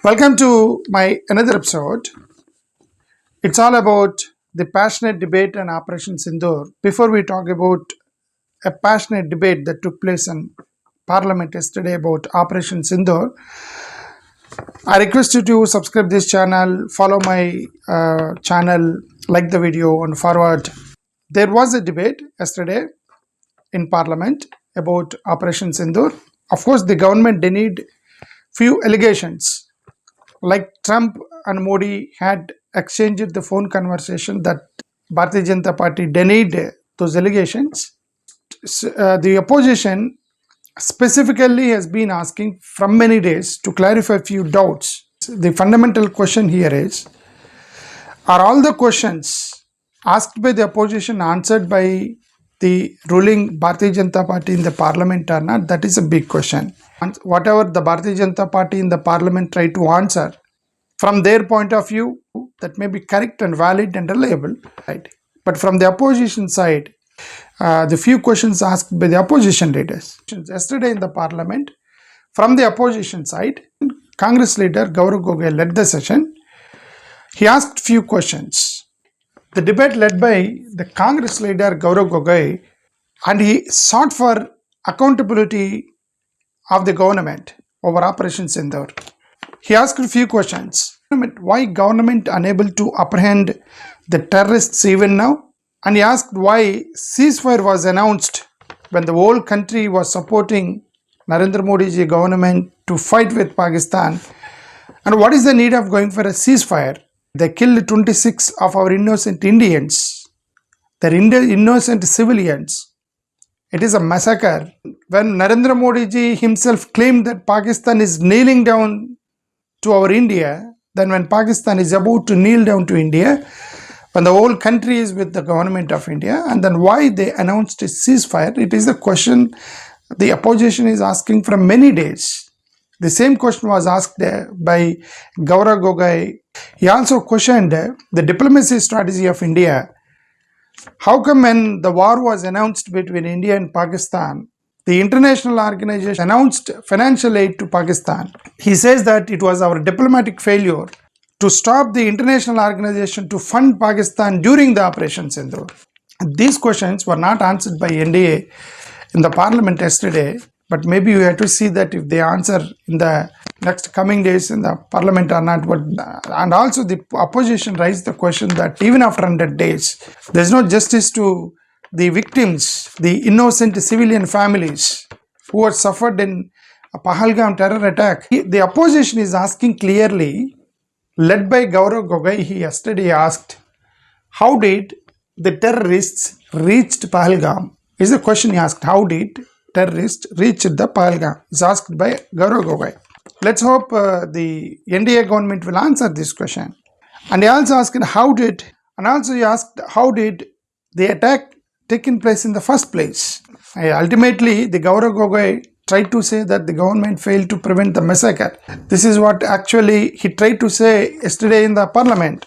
Welcome to my another episode. It's all about the passionate debate and Operation Sindoor. Before we talk about a passionate debate that took place in Parliament yesterday about Operation Sindoor, I request you to subscribe this channel, follow my channel, like the video and forward. There was a debate yesterday in Parliament about Operation Sindoor. Of course, the government denied few allegations. Like Trump and Modi had exchanged the phone conversation that Bharatiya Janata Party denied those allegations. The opposition specifically has been asking from many days to clarify a few doubts. The fundamental question here is, are all the questions asked by the opposition answered by the ruling Bharatiya Janata Party in the parliament or not? That is a big question. And whatever the Bharatiya Janata Party in the parliament try to answer, from their point of view, that may be correct and valid and reliable, right? But from the opposition side, the few questions asked by the opposition leaders. Yesterday in the parliament, from the opposition side, Congress leader Gaurav Gogoi led the session. He asked few questions. The debate led by the Congress leader Gaurav Gogoi, and he sought for accountability of the government over Operation Sindoor. He asked a few questions. Why government unable to apprehend the terrorists even now? And he asked why ceasefire was announced when the whole country was supporting Narendra Modi's government to fight with Pakistan. And what is the need of going for a ceasefire? They killed 26 of our innocent Indians. They're innocent civilians. It is a massacre. When Narendra Modi himself claimed that Pakistan is kneeling down to our India, then when Pakistan is about to kneel down to India, when the whole country is with the government of India, and then why they announced a ceasefire, it is the question the opposition is asking from many days. The same question was asked by Gaurav Gogoi. He also questioned the diplomacy strategy of India. How come when the war was announced between India and Pakistan, the international organization announced financial aid to Pakistan? He says that it was our diplomatic failure to stop the international organization to fund Pakistan during the Operation Sindoor. These questions were not answered by NDA in the parliament yesterday, but maybe we have to see that if they answer in the next coming days in the parliament or not. And also the opposition raised the question that even after 100 days, there is no justice to the victims, the innocent civilian families who had suffered in a Pahalgam terror attack. The opposition is asking clearly, led by Gaurav Gogoi. He yesterday asked, how did the terrorists reach Pahalgam? Is the question he asked. How did terrorists reach the Pahalgam? Is asked by Gaurav Gogoi. Let's hope the NDA government will answer this question. And he also asked how did the attack taken place in the first place? Ultimately, the Gaurav Gogoi tried to say that the government failed to prevent the massacre. This is what actually he tried to say yesterday in the parliament.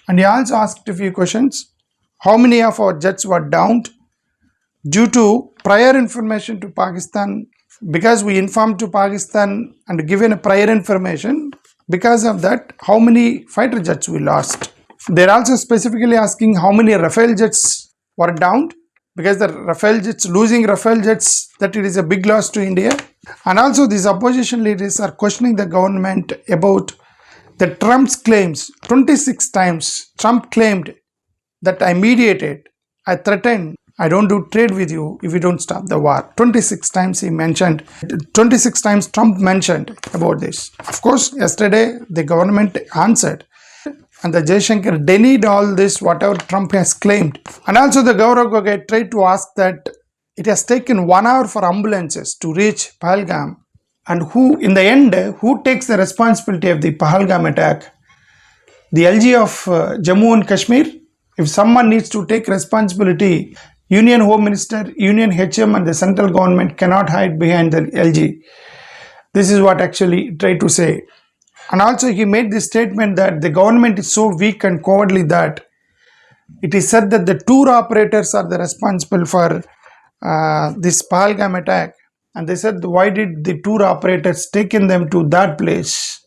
And he also asked a few questions. How many of our jets were downed due to prior information to Pakistan? Because we informed to Pakistan and given a prior information, because of that, how many fighter jets we lost? They're also specifically asking how many Rafale jets were downed, because the Rafale jets, losing Rafale jets, that it is a big loss to India. And also these opposition leaders are questioning the government about the Trump's claims. 26 times Trump claimed that I mediated, I threatened, I don't do trade with you if you don't stop the war. 26 times he mentioned, 26 times Trump mentioned about this. Of course, yesterday the government answered and the Jaishankar denied all this, whatever Trump has claimed. And also the Gaurav Gogoi tried to ask that it has taken 1 hour for ambulances to reach Pahalgam, and who, in the end, who takes the responsibility of the Pahalgam attack? The LG of Jammu and Kashmir? If someone needs to take responsibility, Union Home Minister, Union HM and the central government cannot hide behind the LG. This is what actually tried to say. And also he made this statement that the government is so weak and cowardly that it is said that the tour operators are the responsible for this Pahalgam attack. And they said, why did the tour operators taken them to that place?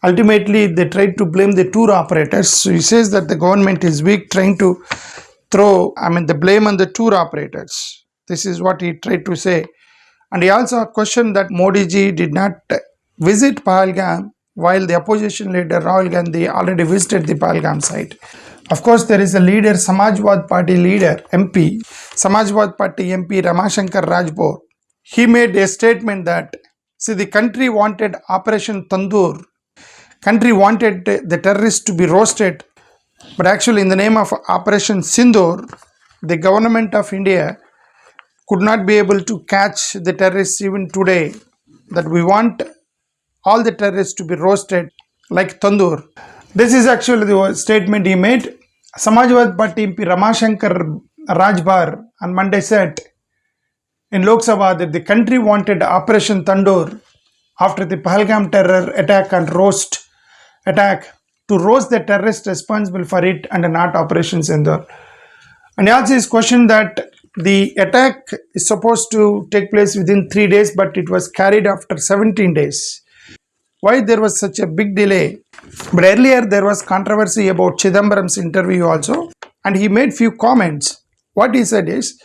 Ultimately, they tried to blame the tour operators. So he says that the government is weak, trying to throw, the blame on the tour operators. This is what he tried to say. And he also questioned that Modi ji did not visit Pahalgam while the opposition leader Rahul Gandhi already visited the Pahalgam site. Of course, there is a leader, Samajwad Party leader, MP, Samajwad Party MP Ramashankar Rajbor. He made a statement that, see, the country wanted Operation Tandoor. Country wanted the terrorists to be roasted, but actually in the name of Operation Sindoor, the government of India could not be able to catch the terrorists even today. That we want all the terrorists to be roasted like tandoor. This is actually the statement he made. Samajwad Party MP Ramashankar Rajbar on Monday said in Lok Sabha that the country wanted Operation Tandoor after the Pahalgam terror attack and roast to roast the terrorists responsible for it and not Operation Sindoor. And he also is questioned that the attack is supposed to take place within 3 days, but it was carried after 17 days. Why there was such a big delay? But earlier there was controversy about Chidambaram's interview also, and he made few comments. What he said is,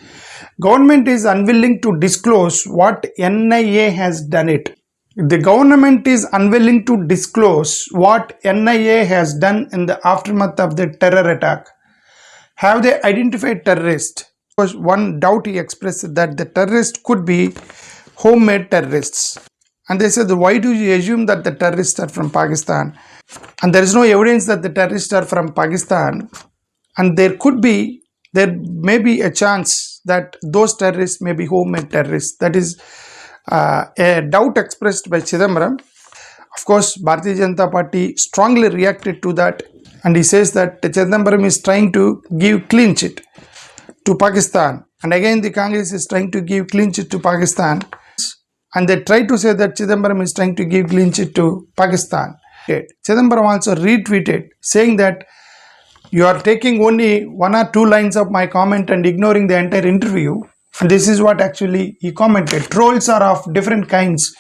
government is unwilling to disclose what NIA has done it. The government is unwilling to disclose what NIA has done in the aftermath of the terror attack. Have they identified terrorists? One doubt he expressed that the terrorists could be homemade terrorists. And they said, why do you assume that the terrorists are from Pakistan? And there is no evidence that the terrorists are from Pakistan. And there may be a chance that those terrorists may be homemade terrorists. That is a doubt expressed by Chidambaram. Of course, Bharatiya Janata Party strongly reacted to that. And he says that Chidambaram is trying to give clean chit to Pakistan. And again, the Congress is trying to give clean chit to Pakistan. And they try to say that Chidambaram is trying to give clean chit to Pakistan. Chidambaram also retweeted saying that you are taking only 1 or 2 lines of my comment and ignoring the entire interview. And this is what actually he commented. Trolls are of different kinds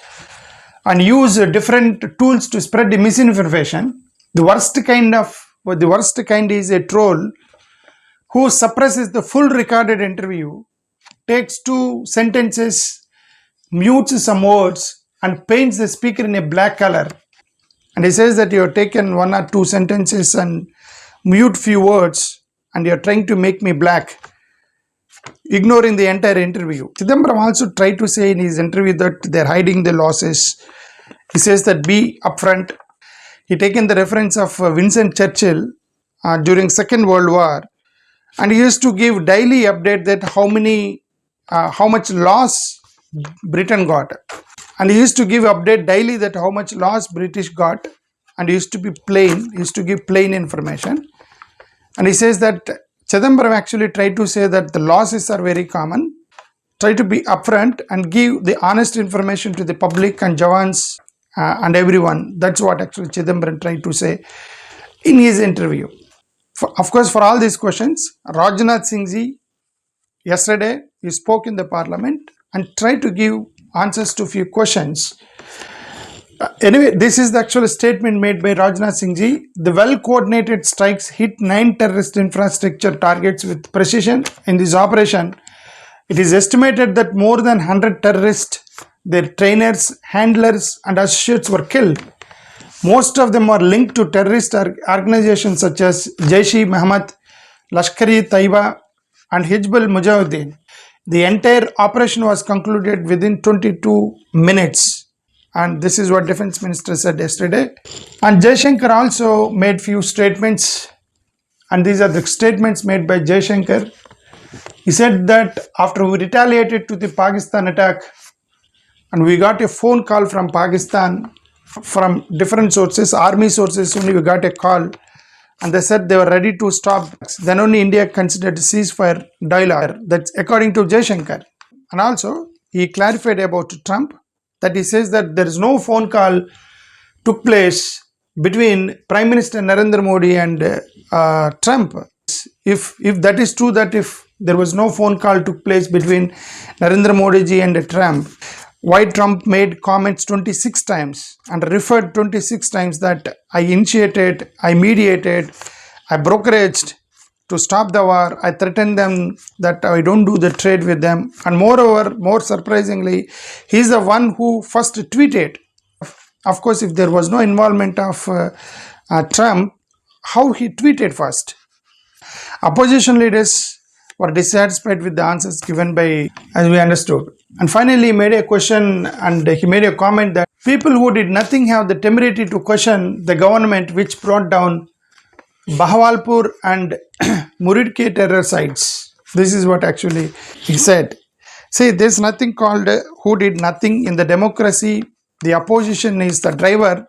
and use different tools to spread the misinformation. The worst kind is a troll who suppresses the full recorded interview, takes 2 sentences, mutes some words and paints the speaker in a black color. And he says that you have taken 1 or 2 sentences and mute few words and you are trying to make me black, ignoring the entire interview. Chidambaram also tried to say in his interview that they are hiding the losses. He says that be upfront. He taken the reference of Winston Churchill during Second World War, and he used to give daily update that how much loss Britain got, and he used to give update daily that how much loss British got, and he used to give plain information. And he says that Chidambaram actually tried to say that the losses are very common, try to be upfront and give the honest information to the public and Jawans and everyone. That's what actually Chidambaram tried to say in his interview. Of course, for all these questions, Rajnath Singh ji yesterday he spoke in the parliament and tried to give answers to few questions. Anyway, this is the actual statement made by Rajnath Singh ji. The well-coordinated strikes hit 9 terrorist infrastructure targets with precision. In this operation, it is estimated that more than 100 terrorists, their trainers, handlers and associates were killed. Most of them are linked to terrorist organizations such as Jaish-e-Mohammed, Lashkar-e-Taiba and Hizbul Mujahideen. The entire operation was concluded within 22 minutes. And this is what Defense Minister said yesterday. And Jaishankar also made few statements. And these are the statements made by Jaishankar. He said that after we retaliated to the Pakistan attack, and we got a phone call from Pakistan from different sources, army sources only, we got a call. And they said they were ready to stop. Then only India considered a ceasefire dialogue. That's according to Jaishankar. And also, he clarified about Trump, that he says that there is no phone call took place between Prime Minister Narendra Modi and Trump. If that is true, that if there was no phone call took place between Narendra Modi ji and Trump, why Trump made comments 26 times and referred 26 times that I initiated, I mediated, I brokeraged to stop the war, I threatened them that I don't do the trade with them, and moreover, more surprisingly, he's the one who first tweeted. Of course, if there was no involvement of Trump, how he tweeted first? Opposition leaders were dissatisfied with the answers given by, as we understood. And finally, he made a question and he made a comment that people who did nothing have the temerity to question the government which brought down Bahawalpur and Muridke terror sites. This is what actually he said. See, there's nothing called who did nothing in the democracy. The opposition is the driver.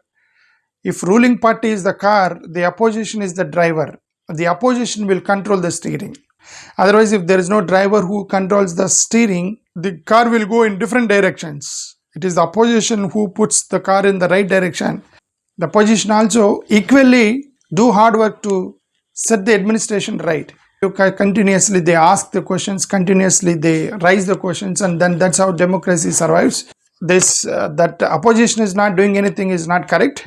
If ruling party is the car, the opposition is the driver. The opposition will control the steering. Otherwise, if there is no driver who controls the steering, the car will go in different directions. It is the opposition who puts the car in the right direction. The opposition also equally do hard work to set the administration right. Continuously they ask the questions, continuously they raise the questions, and then that's how democracy survives. This that opposition is not doing anything is not correct.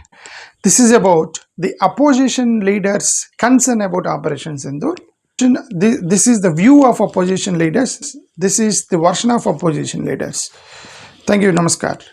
This is about the opposition leaders' concern about Operation Sindoor. This is the view of opposition leaders. This is the version of opposition leaders. Thank you. Namaskar.